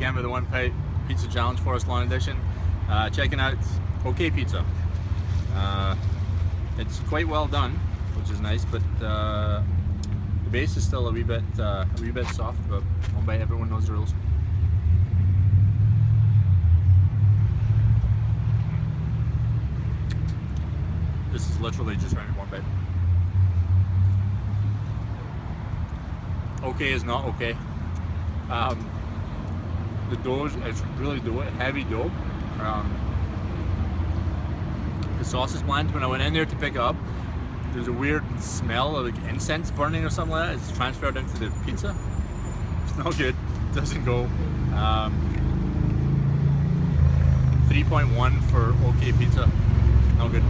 again with the One Bite Pizza Challenge Forest Lawn Edition. Checking out OK Pizza. It's quite well done, which is nice, but the base is still a wee bit soft. But One Bite, everyone knows the rules. This is literally just round One Bite. OK is not OK. The dough is really heavy dough. The sauce is bland. When I went in there to pick it up, there's a weird smell of like incense burning or something like that. It's transferred into the pizza. It's not good. It doesn't go. 3.1 for OK Pizza. Not good.